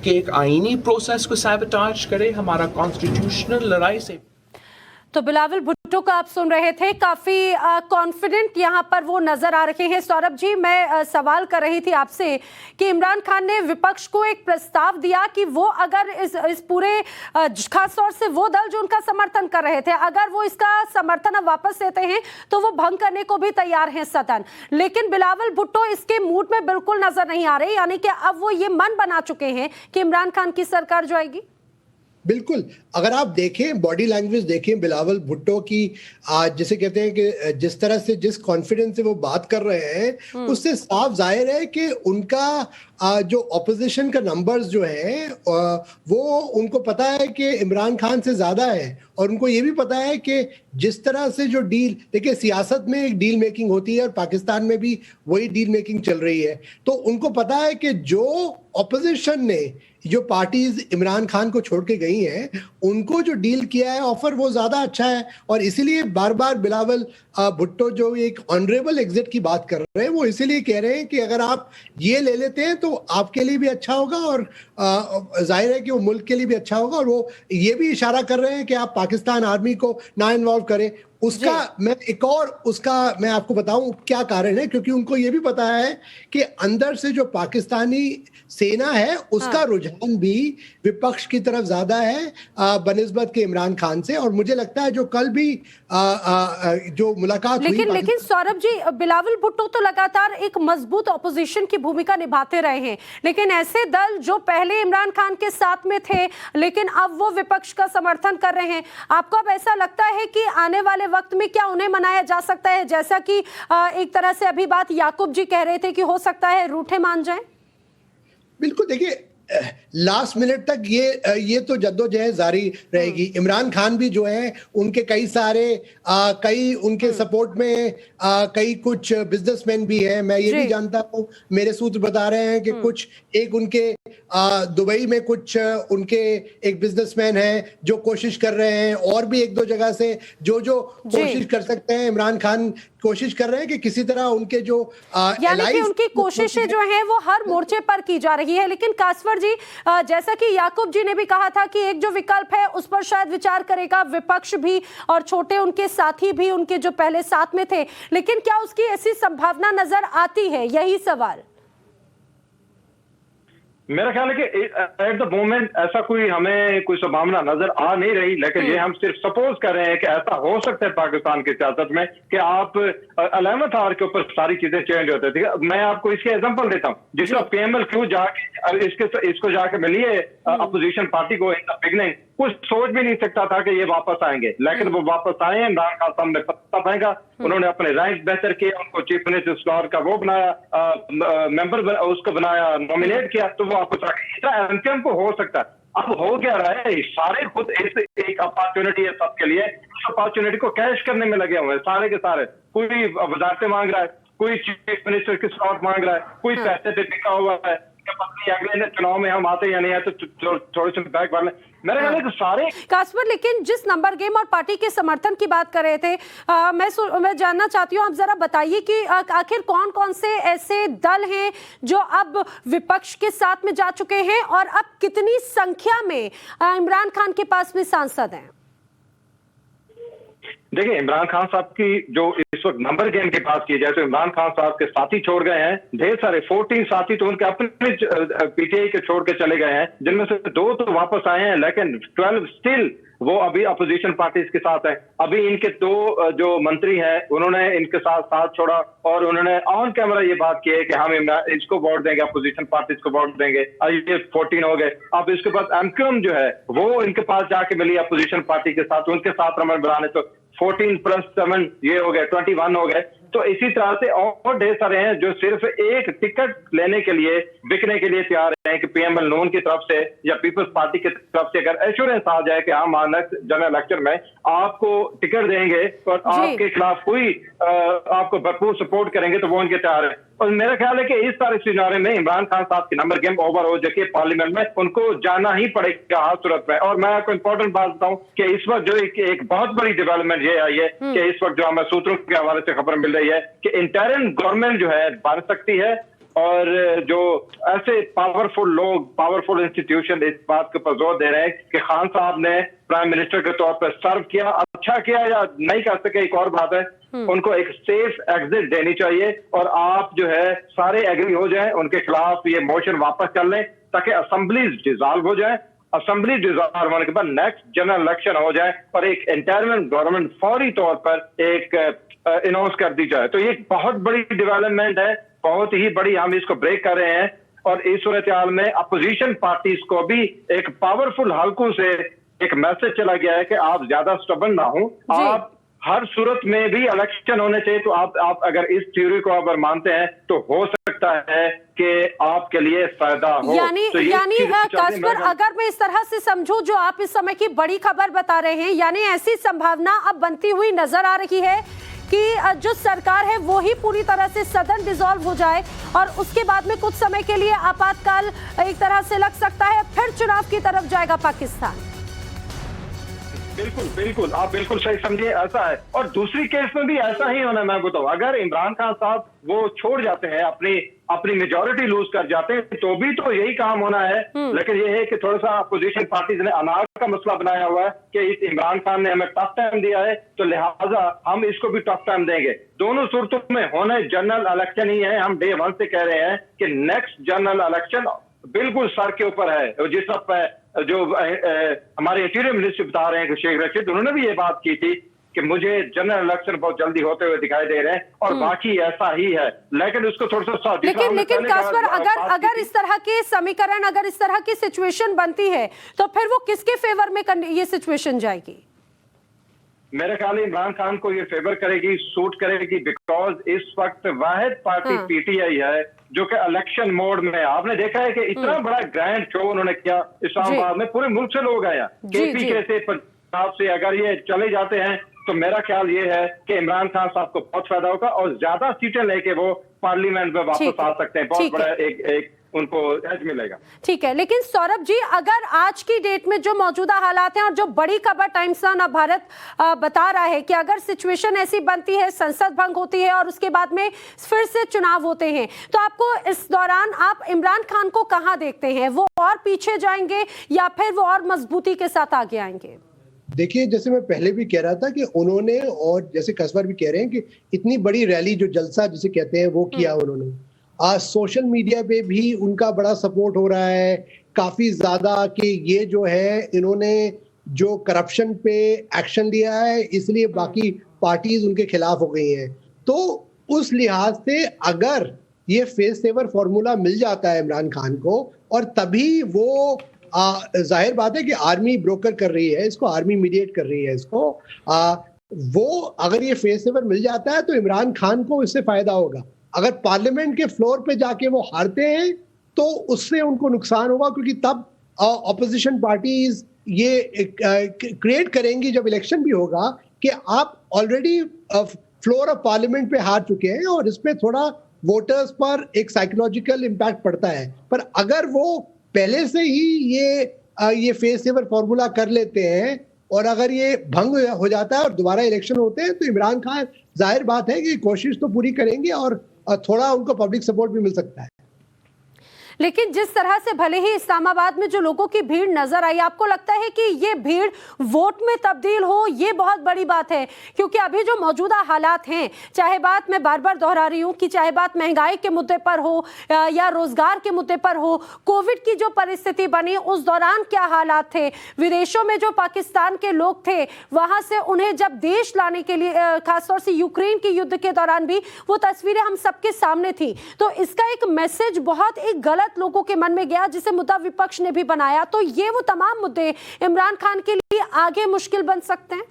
कि एक आईनी प्रोसेस को सैबोटाज करे, हमारा कॉन्स्टिट्यूशनल लड़ाई से। तो बिलावल भुट्टो का आप सुन रहे थे, काफी कॉन्फिडेंट यहाँ पर वो नजर आ रहे हैं। सौरभ जी, मैं सवाल कर रही थी आपसे कि इमरान खान ने विपक्ष को एक प्रस्ताव दिया कि वो अगर इस पूरे खास तौर से वो दल जो उनका समर्थन कर रहे थे, अगर वो इसका समर्थन अब वापस लेते हैं तो वो भंग करने को भी तैयार हैं सदन। लेकिन बिलावल भुट्टो इसके मूड में बिल्कुल नजर नहीं आ रहे, यानी कि अब वो ये मन बना चुके हैं कि इमरान खान की सरकार जो आएगी। बिल्कुल, अगर आप देखें, बॉडी लैंग्वेज देखें बिलावल भुट्टो की, जिसे कहते हैं कि जिस तरह से, जिस कॉन्फिडेंस से वो बात कर रहे हैं, उससे साफ जाहिर है कि उनका जो ऑपोजिशन का नंबर्स जो है वो उनको पता है कि इमरान खान से ज्यादा है और उनको ये भी पता है कि जिस तरह से जो डील, देखिए सियासत में एक डील मेकिंग होती है और पाकिस्तान में भी वही डील मेकिंग चल रही है। तो उनको पता है कि जो ऑपोजिशन ने, जो पार्टीज इमरान खान को छोड़ के गई हैं, उनको जो डील किया है ऑफर, वो ज्यादा अच्छा है। और इसीलिए बार बार बिलावल भुट्टो जो एक ऑनरेबल एग्जिट की बात कर रहे हैं, वो इसीलिए कह रहे हैं कि अगर आप ये ले लेते हैं तो आपके लिए भी अच्छा होगा और जाहिर है कि वो मुल्क के लिए भी अच्छा होगा। और वो ये भी इशारा कर रहे हैं कि आप पाकिस्तान आर्मी को ना इन्वॉल्व करें। उसका मैं आपको बताऊं क्या कारण है, क्योंकि उनको ये भी पता है कि अंदर से जो पाकिस्तानी सेना है उसका रुझान भी विपक्ष की तरफ ज्यादा है बनिस्बत के इमरान खान से। और मुझे लगता है जो कल भी जो मुलाकात हुई, लेकिन सौरभ जी, बिलावल भुट्टो तो लगातार एक मजबूत ऑपोजिशन की भूमिका निभाते रहे हैं, लेकिन ऐसे दल जो पहले इमरान खान के साथ में थे लेकिन अब वो विपक्ष का समर्थन कर रहे हैं, आपको अब ऐसा लगता है कि आने वाले वक्त में क्या उन्हें मनाया जा सकता है? जैसा कि एक तरह से अभी बात याकूब जी कह रहे थे कि हो सकता है रूठे मान जाएं। बिल्कुल, देखिए लास्ट मिनट तक ये तो जद्दोजहद जारी रहेगी। इमरान खान भी जो है, उनके कई सारे कई उनके सपोर्ट में कई कुछ बिजनेसमैन भी हैं, मैं ये भी जानता हूँ, मेरे सूत्र बता रहे हैं कि कुछ एक उनके दुबई में कुछ उनके एक बिजनेसमैन हैं जो कोशिश कर रहे हैं, और भी एक दो जगह से जो कोशिश कर सकते हैं। इमरान खान कोशिश कर रहे हैं कि किसी तरह उनके जो यानी कि उनकी कोशिशें जो हैं वो हर मोर्चे पर की जा रही है। लेकिन कासवर जी, जैसा कि याकूब जी ने भी कहा था कि एक जो विकल्प है उस पर शायद विचार करेगा विपक्ष भी और छोटे उनके साथी भी, उनके जो पहले साथ में थे, लेकिन क्या उसकी ऐसी संभावना नजर आती है? यही सवाल मेरा ख्याल है कि एट द मोमेंट ऐसा हमें कोई संभावना नजर आ नहीं रही, लेकिन ये हम सिर्फ सपोज कर रहे हैं कि ऐसा हो सकता है पाकिस्तान की सियासत में कि आप 11th आवर के ऊपर सारी चीजें चेंज होती है। मैं आपको इसके एग्जांपल देता हूँ, जिसका PML जाके इसको जाके मिलिए अपोजिशन पार्टी को इन द बिगनिंग, कुछ सोच भी नहीं सकता था कि ये वापस आएंगे, लेकिन वो वापस आए। इमरान खान साहब ने पता पाएगा, उन्होंने अपने राइट बेहतर किए, उनको चीफ मिनिस्टर का वो बनाया, मेंबर उसको बनाया, नॉमिनेट किया, तो वो वापस आ गए। एमकेएम को हो सकता है। अब हो क्या रहा है, सारे खुद एक अपॉर्चुनिटी है सबके लिए, उस अपॉर्चुनिटी को कैश करने में लगे हुए हैं सारे के सारे। कोई वजारतें मांग रहा है, कोई चीफ मिनिस्टर की स्लॉट मांग रहा है, कोई पैसे पे टिका हुआ है, अगले चुनाव में हम आते या नहीं आते थोड़े से बैक वाले मेरे ख्याल है सारे कासवर। लेकिन जिस नंबर गेम और पार्टी के समर्थन की बात कर रहे थे, मैं जानना चाहती हूँ, आप जरा बताइए कि आखिर कौन कौन से ऐसे दल हैं जो अब विपक्ष के साथ में जा चुके हैं और अब कितनी संख्या में इमरान खान के पास में सांसद हैं? देखिए, इमरान खान साहब की जो इस वक्त नंबर गेम की बात की जाए तो इमरान खान साहब के साथी छोड़ गए हैं, ढेर सारे 14 साथी तो उनके अपने पीटीआई के छोड़ के चले गए हैं, जिनमें से 2 तो वापस आए हैं, लेकिन 12 स्टिल वो अभी अपोजिशन पार्टीज के साथ है। अभी इनके 2 जो मंत्री हैं उन्होंने इनके साथ छोड़ा और उन्होंने ऑन कैमरा ये बात की है कि हम इसको वोट देंगे, अपोजिशन पार्टीज को वोट देंगे। ये 14 हो गए। अब इसके बाद एमक्यूएम जो है वो इनके पास जाके मिली अपोजिशन पार्टी के साथ, उनके साथ रमन बनाने, तो 14+7 ये हो गए 21 हो गए। तो इसी तरह से और ढेर सारे हैं जो सिर्फ एक टिकट लेने के लिए बिकने के लिए तैयार हैं कि पीएमएल नून की तरफ से या पीपल्स पार्टी की तरफ से अगर एश्योरेंस आ जाए कि हम नेक्स्ट जनरल इलेक्शन में आपको टिकट देंगे और आपके खिलाफ कोई आपको भरपूर सपोर्ट करेंगे तो वो उनके तैयार है। और मेरा ख्याल है कि इस सारे सिनारे में इमरान खान साहब की नंबर गेम ओवर हो जाके पार्लियामेंट में उनको जाना ही पड़ेगा हर सूरत में। और मैं आपको इंपॉर्टेंट बात बताऊं कि इस वक्त जो एक बहुत बड़ी डेवलपमेंट ये आई है कि इस वक्त जो हमें सूत्रों के हवाले से खबर मिल रही है कि इंटरिम गवर्नमेंट जो है बन सकती है और जो ऐसे पावरफुल लोग, पावरफुल इंस्टीट्यूशन इस बात के ऊपर जोर दे रहे हैं कि खान साहब ने प्राइम मिनिस्टर के तौर पर सर्व किया, अच्छा किया या नहीं कर सके एक और बात है, उनको एक सेफ एग्जिट देनी चाहिए और आप जो है सारे एग्री हो जाएं, उनके खिलाफ ये मोशन वापस कर लें ताकि असेंबली डिसॉल्व हो जाए। असेंबली डिसॉल्व होने के बाद नेक्स्ट जनरल इलेक्शन हो जाए और एक इंटरिम गवर्नमेंट फौरी तौर पर एक अनाउंस कर दी जाए। तो ये बहुत बड़ी डेवलपमेंट है, बहुत ही बड़ी, हम इसको ब्रेक कर रहे हैं। और इस सूरत हाल में अपोजिशन पार्टीज को भी एक पावरफुल हलकों से एक मैसेज चला गया है कि आप ज्यादा स्टबन ना हो, आप हर सूरत में भी इलेक्शन होने चाहिए। तो आप अगर इस थ्योरी को अगर मानते हैं तो हो सकता है कि आपके लिए फायदा हो। यानी कासपर, अगर मैं इस तरह से समझूं जो आप इस समय की बड़ी खबर बता रहे हैं, यानी ऐसी संभावना अब बनती हुई नजर आ रही है कि जो सरकार है वो ही पूरी तरह से सदन डिसॉल्व हो जाए और उसके बाद में कुछ समय के लिए आपातकाल एक तरह से लग सकता है, फिर चुनाव की तरफ जाएगा पाकिस्तान। बिल्कुल आप बिल्कुल सही समझिए, ऐसा है। और दूसरी केस में भी ऐसा ही होना, मैं बताऊं, अगर इमरान खान साहब वो छोड़ जाते हैं, अपनी मेजोरिटी लूज कर जाते हैं तो भी तो यही काम होना है। लेकिन ये है कि थोड़ा सा अपोजिशन पार्टीज ने अनाज का मसला बनाया हुआ है कि इस इमरान खान ने हमें टफ टाइम दिया है तो लिहाजा हम इसको भी टफ टाइम देंगे। दोनों सूरतों में होना जनरल इलेक्शन ही है। हम डे 1 से कह रहे हैं कि नेक्स्ट जनरल इलेक्शन बिल्कुल सर के ऊपर है। जिस तरह जो हमारे इंटीरियर मिनिस्टर बता रहे हैं शेख रशीद, उन्होंने भी ये बात की थी कि मुझे जनरल इलेक्शन बहुत जल्दी होते हुए दिखाई दे रहे हैं और बाकी ऐसा ही है। लेकिन उसको थोड़ा सा लेकिन कासपर, अगर इस तरह के समीकरण, अगर इस तरह की सिचुएशन बनती है तो फिर वो किसके फेवर में ये सिचुएशन जाएगी? मेरे ख्याल इमरान खान को ये फेवर करेगी, सूट करेगी, बिकॉज इस वक्त वाहिद पार्टी पीटीआई है जो कि इलेक्शन मोड में है। आपने देखा है कि इतना बड़ा ग्रैंड शो उन्होंने किया इस्लामाबाद में, पूरे मुल्क से लोग आए, केपी के से, पंजाब से। अगर ये चले जाते हैं तो मेरा ख्याल ये है कि इमरान खान साहब को बहुत फायदा होगा और ज्यादा सीटें लेके वो पार्लियामेंट में वापस आ सकते हैं। बहुत बड़ा एक उनको एज मिलेगा। ठीक है, लेकिन सौरभ जी, अगर आज की डेट में जो मौजूदा हालात हैं और जो बड़ी खबर टाइम्स ऑफ भारत बता रहा है कि अगर सिचुएशन ऐसी बनती है, संसद भंग होती है और उसके बाद में फिर से चुनाव होते हैं, तो आपको इस दौरान आप इमरान खान को कहां देखते हैं? वो और पीछे जाएंगे या फिर वो और मजबूती के साथ आगे आएंगे? देखिए, जैसे मैं पहले भी कह रहा था कि उन्होंने, और जैसे कसवर भी कह रहे हैं कि इतनी बड़ी रैली जो जलसा जिसे कहते हैं वो किया उन्होंने। आज सोशल मीडिया पे भी उनका बड़ा सपोर्ट हो रहा है काफी ज्यादा कि ये जो है इन्होंने जो करप्शन पे एक्शन लिया है इसलिए बाकी पार्टीज उनके खिलाफ हो गई हैं। तो उस लिहाज से अगर ये फेस सेवर फॉर्मूला मिल जाता है इमरान खान को और तभी वो जाहिर बात है कि आर्मी ब्रोकर कर रही है इसको, आर्मी मीडिएट कर रही है इसको, वो अगर ये फेस सेवर मिल जाता है तो इमरान खान को इससे फायदा होगा। अगर पार्लियामेंट के फ्लोर पे जाके वो हारते हैं तो उससे उनको नुकसान होगा, क्योंकि तब ऑपोजिशन पार्टीज ये क्रिएट करेंगी जब इलेक्शन भी होगा कि आप ऑलरेडी फ्लोर ऑफ पार्लियामेंट पे हार चुके हैं और इसमें थोड़ा वोटर्स पर एक साइकोलॉजिकल इम्पैक्ट पड़ता है। पर अगर वो पहले से ही ये फेस सेवर फॉर्मूला कर लेते हैं और अगर ये भंग हो जाता है और दोबारा इलेक्शन होते हैं तो इमरान खान जाहिर बात है कि कोशिश तो पूरी करेंगे और थोड़ा उनको पब्लिक सपोर्ट भी मिल सकता है। लेकिन जिस तरह से भले ही इस्लामाबाद में जो लोगों की भीड़ नजर आई, आपको लगता है कि ये भीड़ वोट में तब्दील हो, ये बहुत बड़ी बात है? क्योंकि अभी जो मौजूदा हालात हैं, चाहे बात मैं बार बार दोहरा रही हूं कि चाहे बात महंगाई के मुद्दे पर हो या रोजगार के मुद्दे पर हो, कोविड की जो परिस्थिति बनी उस दौरान क्या हालात थे, विदेशों में जो पाकिस्तान के लोग थे वहां से उन्हें जब देश लाने के लिए, खासतौर से यूक्रेन के युद्ध के दौरान भी वो तस्वीरें हम सबके सामने थी, तो इसका एक मैसेज बहुत एक गलत लोगों के मन में गया जिसे मुद्दा विपक्ष ने भी बनाया। तो ये वो तमाम मुद्दे इमरान खान के लिए आगे मुश्किल बन सकते हैं।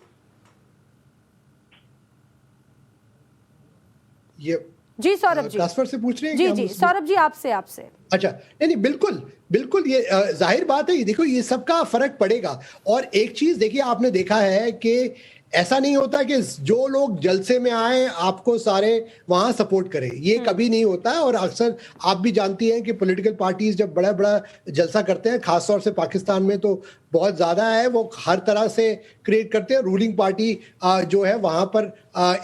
ये जी सौरभ जी, ट्रांसफर से पूछ रहे हैं? जी जी सौरभ जी, आपसे अच्छा, नहीं बिल्कुल बिल्कुल, ये जाहिर बात है। ये देखो, ये सबका फर्क पड़ेगा। और एक चीज देखिए, आपने देखा है कि ऐसा नहीं होता कि जो लोग जलसे में आए आपको सारे वहां सपोर्ट करें, ये कभी नहीं होता है। और अक्सर आप भी जानती हैं कि पॉलिटिकल पार्टीज जब बड़ा बड़ा जलसा करते हैं, खासतौर से पाकिस्तान में तो बहुत ज्यादा है, वो हर तरह से क्रिएट करते हैं। रूलिंग पार्टी जो है वहां पर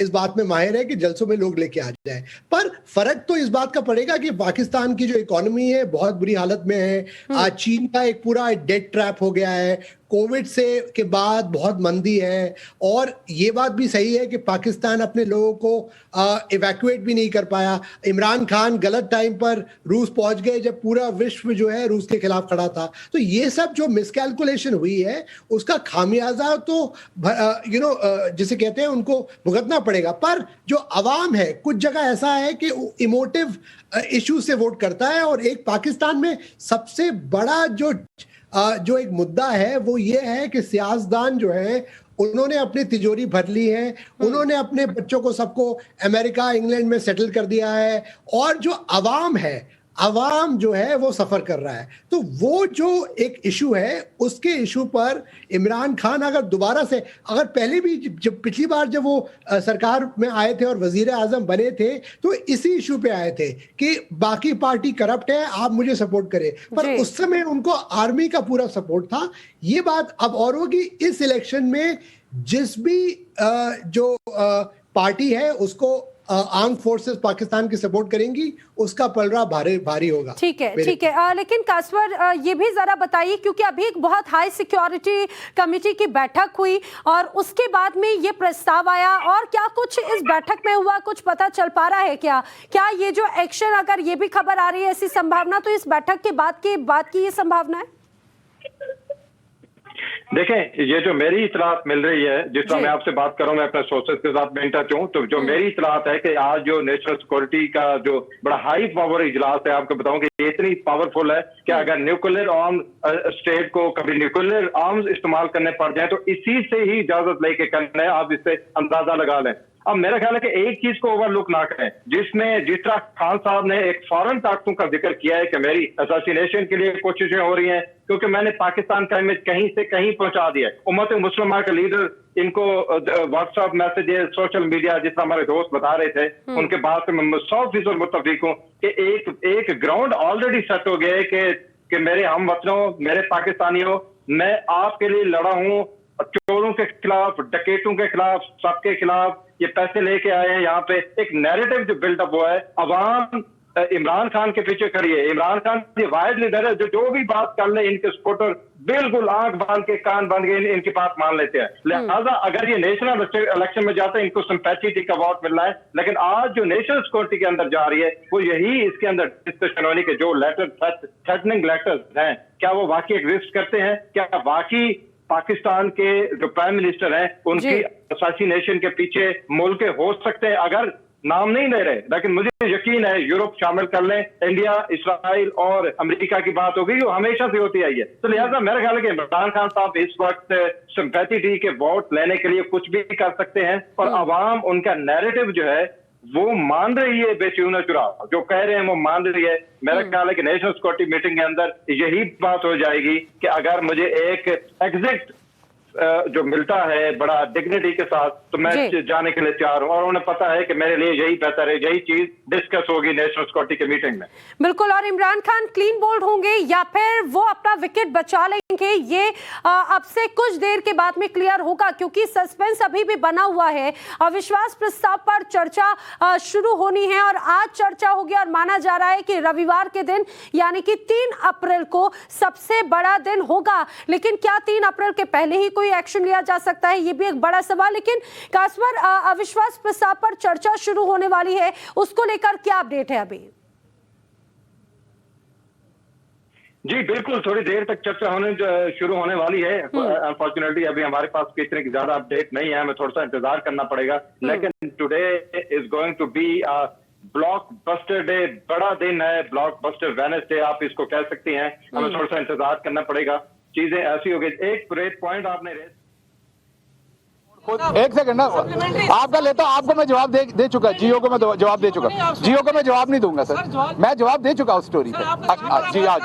इस बात में माहिर है कि जलसों में लोग लेके आ जाए। पर फर्क तो इस बात का पड़ेगा कि पाकिस्तान की जो इकोनॉमी है बहुत बुरी हालत में है। चीन का एक पूरा डेट ट्रैप हो गया है, कोविड से के बाद बहुत मंदी है। और ये बात भी सही है कि पाकिस्तान अपने लोगों को इवैक्यूएट भी नहीं कर पाया। इमरान खान गलत टाइम पर रूस पहुंच गए जब पूरा विश्व जो है रूस के खिलाफ खड़ा था। तो ये सब जो मिसकैलकुलेशन हुई है उसका खामियाजा तो जिसे कहते हैं उनको भुगतना पड़ेगा। पर जो अवाम है, कुछ जगह ऐसा है कि इमोटिव इशू से वोट करता है। और एक पाकिस्तान में सबसे बड़ा जो एक मुद्दा है वो ये है कि सियासतदान जो है उन्होंने अपनी तिजोरी भर ली है, उन्होंने अपने बच्चों को सबको अमेरिका इंग्लैंड में सेटल कर दिया है। और जो अवाम है, अवाम जो है वो सफर कर रहा है। तो वो जो एक इशू है उसके इशू पर इमरान खान अगर दोबारा से, अगर पहले भी जब पिछली बार जब वो सरकार में आए थे और वजीर आजम बने थे तो इसी इशू पे आए थे कि बाकी पार्टी करप्ट है, आप मुझे सपोर्ट करें। पर उस समय उनको आर्मी का पूरा सपोर्ट था। ये बात अब और होगी इस इलेक्शन में, जिस भी जो पार्टी है उसको आर्म फोर्सेस पाकिस्तान की सपोर्ट करेंगी, उसका पलड़ा भारी होगा। ठीक है, ठीक है। लेकिन कासवर ये भी जरा बताइए, क्योंकि अभी एक बहुत हाई सिक्योरिटी कमेटी की बैठक हुई और उसके बाद में ये प्रस्ताव आया, और क्या कुछ इस बैठक में हुआ, कुछ पता चल पा रहा है क्या ये जो एक्शन, अगर ये भी खबर आ रही है ऐसी संभावना, तो इस बैठक के बाद की ये संभावना है? देखें, ये जो मेरी इतलात मिल रही है, जिस तरह मैं आपसे बात कर रहा हूँ, मैं अपने सोर्सेज के साथ में इन टच हूँ, तो जो मेरी इतलात है कि आज जो नेशनल सिक्योरिटी का जो बड़ा हाई पावर इजलास है, आपको बताऊं कि ये इतनी पावरफुल है कि अगर न्यूक्लियर आर्म स्टेट को कभी न्यूक्लियर आर्म्स इस्तेमाल करने पड़ जाए तो इसी से ही इजाजत लेके करना है। आप इससे अंदाजा लगा लें। अब मेरा ख्याल है कि एक चीज को ओवरलुक ना करें, जिस तरह खान साहब ने एक फॉरेन ताकतों का जिक्र किया है कि मेरी असैसिनेशन के लिए कोशिशें हो रही हैं क्योंकि मैंने पाकिस्तान का इमेज कहीं से कहीं पहुंचा दिया है। उम्मत मुस्लिमा के लीडर इनको व्हाट्सएप मैसेजेस, सोशल मीडिया, जिस तरह हमारे दोस्त बता रहे थे, उनके बात से मैं 100% मुत्तफिक हूँ कि एक ग्राउंड ऑलरेडी सेट हो गया है कि मेरे हम वतनों, मेरे पाकिस्तानियों, मैं आपके लिए लड़ा हूँ, चोरों के खिलाफ, डकैतों के खिलाफ, सबके खिलाफ। ये पैसे लेके आए हैं, यहाँ पे एक नैरेटिव जो बिल्डअप हुआ है, अवाम इमरान खान के पीछे खड़ी है। इमरान खान ये वाहिद लीडर है जो भी बात कर ले, इनके सपोर्टर बिल्कुल आंख बांध के, कान बांध के इनकी बात मान लेते हैं। लिहाजा अगर ये नेशनल इलेक्शन में जाते हैं, इनको सिंपैथी का वोट मिल रहा है। लेकिन आज जो नेशनल सिक्योरिटी के अंदर जा रही है वो यही इसके अंदर डिस्कशन होनी कि जो थ्रेटनिंग लेटर्स हैं, क्या वो वाकई एग्जिस्ट करते हैं? क्या वाकई पाकिस्तान के जो प्राइम मिनिस्टर हैं उनकी असैसिनेशन के पीछे मुल्क हो सकते हैं? अगर नाम नहीं ले रहे, लेकिन मुझे यकीन है यूरोप शामिल कर लें, इंडिया, इस्राइल और अमेरिका की बात होगी, वो हमेशा से होती आई है। तो लिहाजा मेरा ख्याल है कि इमरान खान साहब इस वक्त सिंपैथी के वोट लेने के लिए कुछ भी कर सकते हैं और अवाम उनका नैरेटिव जो है वो मान रही है, बेचूना चुरा जो कह रहे हैं वो मान रही है। मेरा ख्याल है कि नेशनल सिक्योरिटी मीटिंग के अंदर यही बात हो जाएगी कि अगर मुझे एक एग्जिट जो मिलता है बड़ा डिग्निटी के साथ, तो मैं जाने के लिए तैयार हूँ। और उन्हें पता है कि मेरे लिए यही बेहतर है, यही चीज डिस्कस होगी नेशनल सिक्योरिटी की मीटिंग में। बिल्कुल। और इमरान खान क्लीन बोल्ड होंगे या फिर वो अपना विकेट बचा लेंगे, ये अब से कुछ देर के बाद में क्लियर होगा, क्योंकि सस्पेंस अभी भी बना हुआ है। अविश्वास प्रस्ताव पर चर्चा शुरू होनी है और आज चर्चा होगी और माना जा रहा है कि रविवार के दिन यानी कि 3 अप्रैल को सबसे बड़ा दिन होगा। लेकिन क्या 3 अप्रैल के पहले ही कोई एक्शन लिया जा सकता है, ये भी एक बड़ा सवाल। लेकिन कासवर, अविश्वास प्रस्ताव पर चर्चा शुरू होने वाली है, उसको लेकर क्या अपडेट है अभी? जी बिल्कुल, थोड़ी देर तक चर्चा शुरू होने वाली है। अनफॉर्चुनेटली अभी हमारे पास इतने ज्यादा अपडेट नहीं है, हमें थोड़ा सा इंतजार करना पड़ेगा। लेकिन today is going to be blockbuster day, बड़ा दिन है, ब्लॉकबस्टर वेडनेसडे आप इसको कह सकती हैं। हमें थोड़ा सा इंतजार करना पड़ेगा, चीजें ऐसी हो गई। एक रेट पॉइंट आपने एक सेकंड ना आपका लेता हूं, आपको मैं जवाब दे चुका, जियो को मैं जवाब दे चुका, जियो को मैं जवाब नहीं दूंगा सर, मैं जवाब दे चुका उस स्टोरी पे। जी आज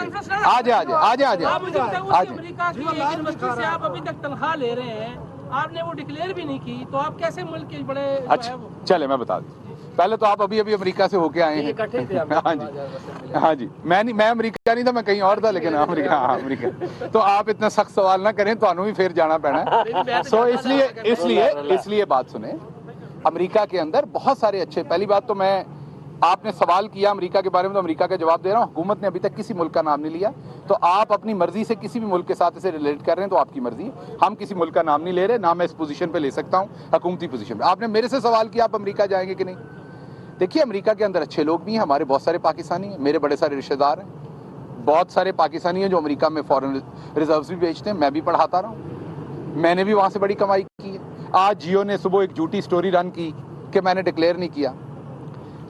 आप अभी तक तनख्वाह ले रहे हैं, आपने वो डिक्लेयर भी नहीं की, तो आप कैसे मुल्क के बड़े? अच्छा चले मैं बता दूं, पहले तो आप अभी अमेरिका से होके आए हैं। हाँ जी, मैं अमेरिका नहीं था, मैं कहीं और था, लेकिन अमेरिका। तो आप इतना सख्त सवाल ना करें, तो भी फिर जाना पैना है। सो इसलिए बात सुने, अमेरिका के अंदर बहुत सारे अच्छे, पहली बात तो मैं, आपने सवाल किया अमेरिका के बारे में, तो अमेरिका का जवाब दे रहा हूँ। हुकूमत ने अभी तक किसी मुल्क का नाम नहीं लिया, तो आप अपनी मर्जी से किसी भी मुल्क के साथ इसे रिलेट कर रहे हैं तो आपकी मर्जी। हम किसी मुल्क का नाम नहीं ले रहे, ना मैं इस पोजीशन पे ले सकता हूँ, हुकूमती पोजीशन पे। आपने मेरे से सवाल किया आप अमेरिका जाएंगे कि नहीं। देखिए अमेरिका के अंदर अच्छे लोग भी हैं, हमारे बहुत सारे पाकिस्तानी हैं, मेरे बड़े सारे रिश्तेदार हैं, बहुत सारे पाकिस्तानी हैं जो अमेरिका में फॉरेन रिजर्व्स भी बेचते हैं, मैं भी पढ़ाता रहा हूँ, मैंने भी वहाँ से बड़ी कमाई की है। आज जियो ने सुबह एक झूठी स्टोरी रन की कि मैंने डिक्लेयर नहीं किया।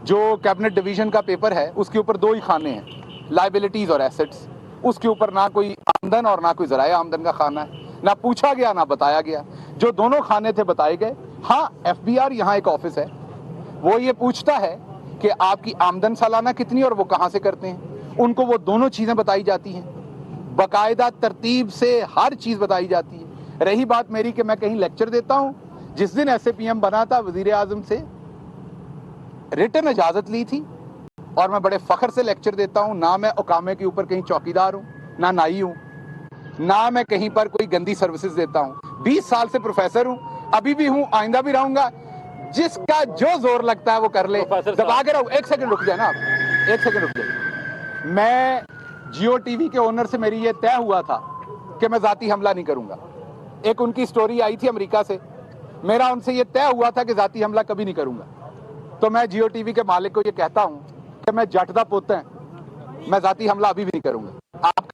जो कैबिनेट डिवीजन का पेपर है उसके ऊपर 2 ही खाने हैं, लाइबिलिटीज और एसेट्स। उसके ऊपर ना कोई आमदन और ना कोई जराए आमदन का खाना है, ना पूछा गया ना बताया गया। जो दोनों खाने थे बताए गए। हाँ, FBR यहाँ एक ऑफिस है, वो ये पूछता है कि आपकी आमदन सालाना कितनी और वो कहाँ से करते हैं, उनको वो दोनों चीजें बताई जाती हैं, बाकायदा तरतीब से हर चीज बताई जाती है। रही बात मेरी कि मैं कहीं लेक्चर देता हूँ, जिस दिन SAPM बना था वजीर आजम से रिटन इजाजत ली थी और मैं बड़े फख्र से लेक्चर देता हूँ। ना मैं उकामे के ऊपर कहीं चौकीदार हूँ, ना नाई हूँ, ना मैं कहीं पर कोई गंदी सर्विसेज देता हूँ। 20 साल से प्रोफेसर हूँ, अभी भी हूँ, आइंदा भी रहूंगा। जिसका जो जोर लगता है वो कर ले, दबा के रहो। एक सेकंड रुक जाए ना आप, एक सेकंड रुक जाए। मैं जियो टीवी के ओनर से मेरी ये तय हुआ था कि मैं जाती हमला नहीं करूंगा। एक उनकी स्टोरी आई थी अमेरिका से, मेरा उनसे ये तय हुआ था कि जाती हमला कभी नहीं करूंगा। तो मैं जियो टीवी के मालिक को ये कहता हूं कि मैं जट दा पुत्त है, मैं जाती हमला अभी भी नहीं करूंगा। आप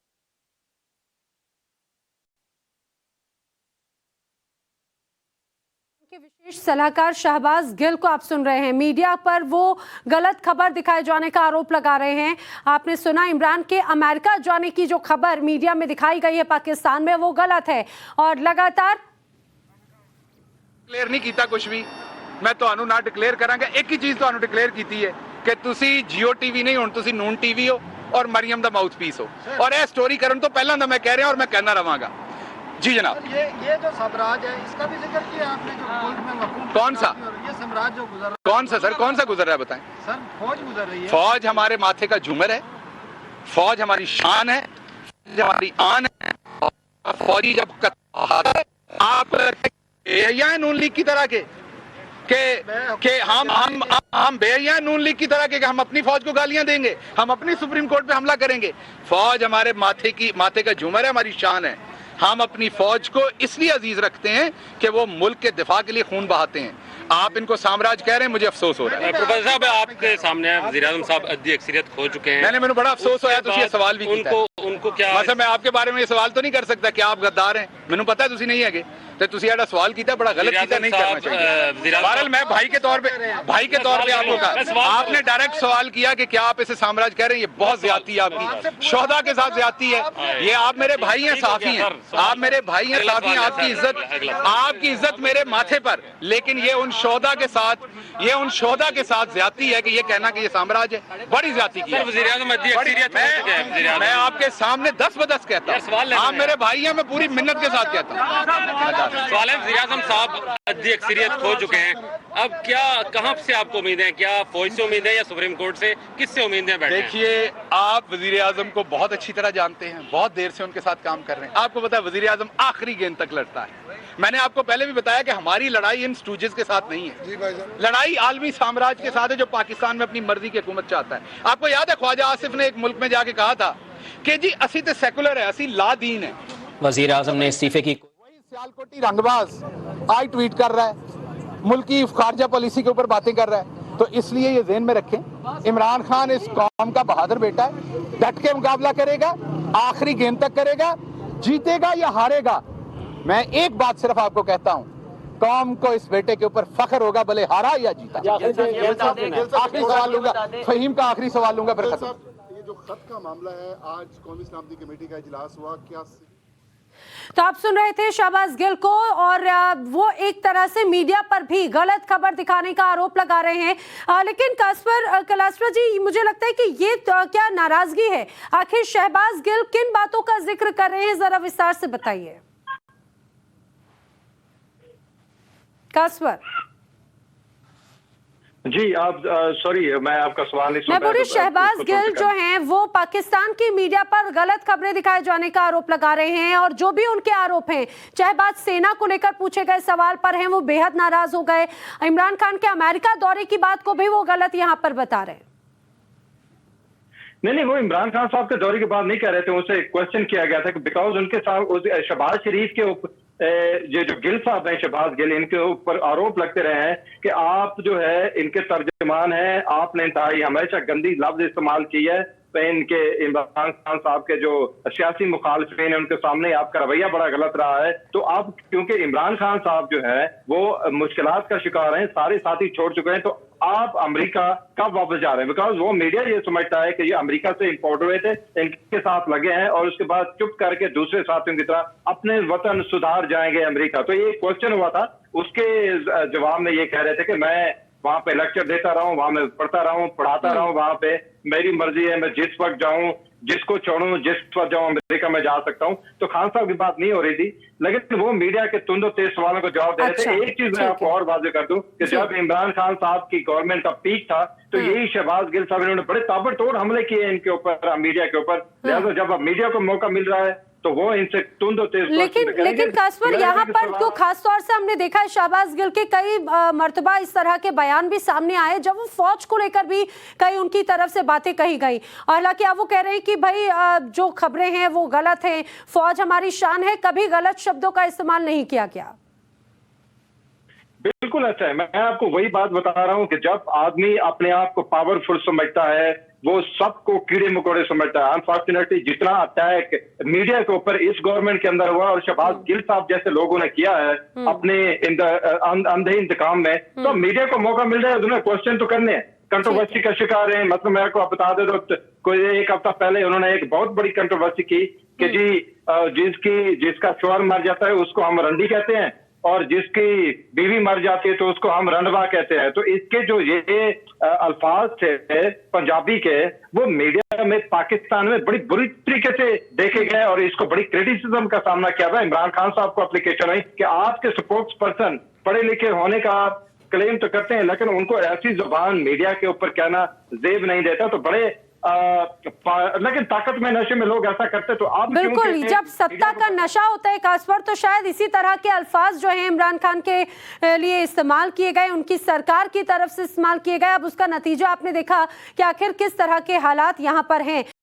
विशेष सलाहकार शहबाज गिल को आप सुन रहे हैं, मीडिया पर वो गलत खबर दिखाए जाने का आरोप लगा रहे हैं। आपने सुना इमरान के अमेरिका जाने की जो खबर मीडिया में दिखाई गई है पाकिस्तान में, वो गलत है और लगातार डिक्लेयर नहीं किया कुछ भी। मैं ਤੁਹਾਨੂੰ ना डिक्लेयर करांगा, एक ही चीज ਤੁਹਾਨੂੰ डिक्लेयर की है कि तुसी जियो टीवी नहीं हो, तुसी नून टीवी हो और मरियम दा माउथ पीस हो। और यह स्टोरी करने तो पहला मैं कह रहा और मैं कहना रहांगा। जी जनाब, ये जो साम्राज्य है इसका भी जिक्र किया आपने, जो मुल्क में मखूम कौन सा ये साम्राज्य जो गुजर रहा है, कौन सा सर, कौन सा गुजर रहा है बताएं। सर फौज गुजर रही है। फौज हमारे माथे का झूमर है, फौज हमारी शान है, हमारी आन है। फौजी जब आप बेहया नून लीग की तरह के हम बेहया नून लीग की तरह के हम अपनी फौज को गालियां देंगे, हम अपनी सुप्रीम कोर्ट पे हमला करेंगे। फौज हमारे माथे का झूमर है, हमारी शान है। हम अपनी फौज को इसलिए अजीज रखते हैं कि वो मुल्क के दिफा के लिए खून बहाते हैं। आप इनको साम्राज्य कह रहे हैं, मुझे अफसोस हो रहा है। प्रोफेसर साहब, आपके सामने वज़ीर आज़म साहब अद्दी अक्सरियत खो चुके हैं। मैंने बड़ा अफसोस होया, तो ये सवाल भी उनको क्या मैं आपके बारे में ये सवाल तो नहीं कर सकता कि आप गद्दार हैं, मैंने पता है तुसी नहीं है। ਤੇ ਤੁਸੀਂ ਇਹਦਾ ਸਵਾਲ ਕੀਤਾ ਬੜਾ ਗलत ਕੀਤਾ नहीं करना चाहिए। बहरहाल मैं भाई के तौर पे आपको कहा, आपने डायरेक्ट सवाल किया कि क्या आप इसे साम्राज्य कह रहे हैं, ये बहुत ज्यादती है आपकी, शोहदा के साथ ज्यादती है ये। आप मेरे भाई हैं, साफी हैं, आप मेरे भाई हैं, साफी हैं, आपकी इज्जत मेरे माथे पर, लेकिन ये उन शोहदा के साथ ज्यादती है कि ये कहना कि ये साम्राज्य है, बड़ी ज्यादती की है। मैं आपके सामने 10 कहता हूँ, आप मेरे भाई हैं, मैं पूरी मिन्नत के साथ कहता हूँ। सवाल है, वज़ीर आज़म साहब अद्दी अक्सरियत खो चुके हैं, अब क्या कहां से आपको उम्मीद है, क्या फौज से उम्मीद है या सुप्रीम कोर्ट से, किससे उम्मीदें बैठे हैं? देखिए, आप वजीर आजम को बहुत अच्छी तरह जानते हैं, बहुत देर से उनके साथ काम कर रहे हैं। आपको पता है वजीर आजम आखिरी गेंद तक लड़ता है। मैंने आपको पहले भी बताया कि हमारी लड़ाई इन स्टूजेस के साथ नहीं है, लड़ाई आलमी साम्राज्य के साथ है जो पाकिस्तान में अपनी मर्जी की हुकूमत चाहता है। आपको याद है ख्वाजा आसिफ ने एक मुल्क में जाके कहा था कि जी असी तो सेकुलर है, असी ला दीन है। वज़ीर आज़म ने इस्तीफे की वही सियालकोटी रंगबाज आज ट्वीट कर रहा है, मुल्क की खारजा पॉलिसी के ऊपर बातें कर रहा है। तो इसलिए ये ज़हन में रखें, इमरान खान इस कौम का बहादुर बेटा है, डट के मुकाबला करेगा, आखिरी गेंद तक करेगा, जीतेगा या हारेगा। मैं एक बात सिर्फ आपको कहता हूं, कौम को इस बेटे के ऊपर फख्र होगा, भले हारा या जीता। आखिरी सवाल लूंगा, फहीम का आखिरी सवाल लूंगा फिर खत्म। ये जो खत का मामला है, आज कौमी सलामती कमेटी का इजलास हुआ, क्या तो आप सुन रहे थे शहबाज गिल को, और वो एक तरह से मीडिया पर भी गलत खबर दिखाने का आरोप लगा रहे हैं। लेकिन कलास्वर जी, मुझे लगता है कि ये क्या नाराजगी है, आखिर शहबाज गिल किन बातों का जिक्र कर रहे हैं, जरा विस्तार से बताइए कास्वर जी। आप सॉरी, मैं आपका सवाल नहीं सुन मैं पाया, बोली तो शहबाज गिल जो हैं वो पाकिस्तान की मीडिया पर गलत खबरें दिखाए जाने का आरोप लगा रहे हैं, और जो भी उनके आरोप हैं, चाहे बात सेना को लेकर पूछे गए सवाल पर है, वो बेहद नाराज हो गए। इमरान खान के अमेरिका दौरे की बात को भी वो गलत यहाँ पर बता रहे हैं। नहीं, वो इमरान खान साहब के दौरे की बात नहीं कह रहे थे, उनसे क्वेश्चन किया गया था कि बिकॉज उनके साथ शहबाज शरीफ के ऊपर ये जो गिल साहब हैं, शहबाज गिल, इनके ऊपर आरोप लगते रहे हैं कि आप जो है इनके तर्जमान हैं, आपने इंतहाई हमेशा गंदी लफ्ज इस्तेमाल की है। तो इनके इमरान खान साहब के जो सियासी मुखालिफिन है उनके सामने आपका रवैया बड़ा गलत रहा है। तो अब क्योंकि इमरान खान साहब जो है वो मुश्किलात का शिकार हैं, सारे साथी छोड़ चुके हैं, तो आप अमेरिका कब वापस जा रहे हैं? बिकॉज वो मीडिया ये समझता है कि ये अमेरिका से इंपोर्ट हुए थे, इनके साथ लगे हैं, और उसके बाद चुप करके दूसरे साथियों की तरह अपने वतन सुधार जाएंगे अमेरिका। तो ये क्वेश्चन हुआ था, उसके जवाब में ये कह रहे थे कि मैं वहां पे लेक्चर देता रहूं, वहां मैं पढ़ता रहूं, पढ़ाता रहूं, वहां पे मेरी मर्जी है, मैं जिस वक्त जाऊं, जिसको छोड़ूं, जिस वक्त जाऊं अमेरिका में जा सकता हूं। तो खान साहब की बात नहीं हो रही थी, लेकिन वो मीडिया के तुंदो तेज सवालों को जवाब दे रहे थे। एक चीज मैं आपको और वाजे कर दूं कि जब इमरान खान साहब की गवर्नमेंट का पीक था, तो यही शहबाज गिल साहब इन्होंने बड़े ताबड़तोड़ हमले किए इनके ऊपर, मीडिया के ऊपर। लिहाजा जब अब मीडिया को मौका मिल रहा है तो वो इनसे तुंदो तेज। लेकिन कास्वर, यहाँ पर तो खास तौर से हमने देखा है शहबाज गिल के कई मर्तबा इस तरह के बयान भी सामने आए, जब वो फौज को लेकर भी कई उनकी तरफ से बातें कही गई। और हालांकि अब वो कह रहे हैं कि भाई जो खबरें हैं वो गलत हैं, फौज हमारी शान है, कभी गलत शब्दों का इस्तेमाल नहीं किया गया। बिल्कुल अच्छा है, मैं आपको वही बात बता रहा हूं कि जब आदमी अपने आप को पावरफुल समझता है, वो सबको कीड़े मकोड़े समझता है। अनफॉर्चुनेटली जितना अटैक मीडिया के ऊपर इस गवर्नमेंट के अंदर हुआ और शहबाज गिल साहब जैसे लोगों ने किया है अपने अंधे इंतकाम में, तो मीडिया को मौका मिल रहा है, उन्हें क्वेश्चन तो करने हैं, कंट्रोवर्सी का शिकार है। मतलब मैं आपको बता दे दो, कोई एक हफ्ता पहले उन्होंने एक बहुत बड़ी कंट्रोवर्सी की कि जी जिसका शोहर मर जाता है उसको हम रंडी कहते हैं, और जिसकी बीवी मर जाती है तो उसको हम रंडवा कहते हैं। तो इसके जो ये अल्फाज थे पंजाबी के, वो मीडिया में पाकिस्तान में बड़ी बुरी तरीके से देखे गए, और इसको बड़ी क्रिटिसिज्म का सामना किया था। इमरान खान साहब को एप्लीकेशन आई कि आपके स्पोक्स पर्सन पढ़े लिखे होने का आप क्लेम तो करते हैं, लेकिन उनको ऐसी जुबान मीडिया के ऊपर कहना जेब नहीं देता। तो बड़े लेकिन ताकत में नशे में लोग ऐसा करते, तो आप बिल्कुल, जब सत्ता का नशा होता है कास्वर, तो शायद इसी तरह के अल्फाज जो हैं इमरान खान के लिए इस्तेमाल किए गए, उनकी सरकार की तरफ से इस्तेमाल किए गए। अब उसका नतीजा आपने देखा कि आखिर किस तरह के हालात यहाँ पर हैं।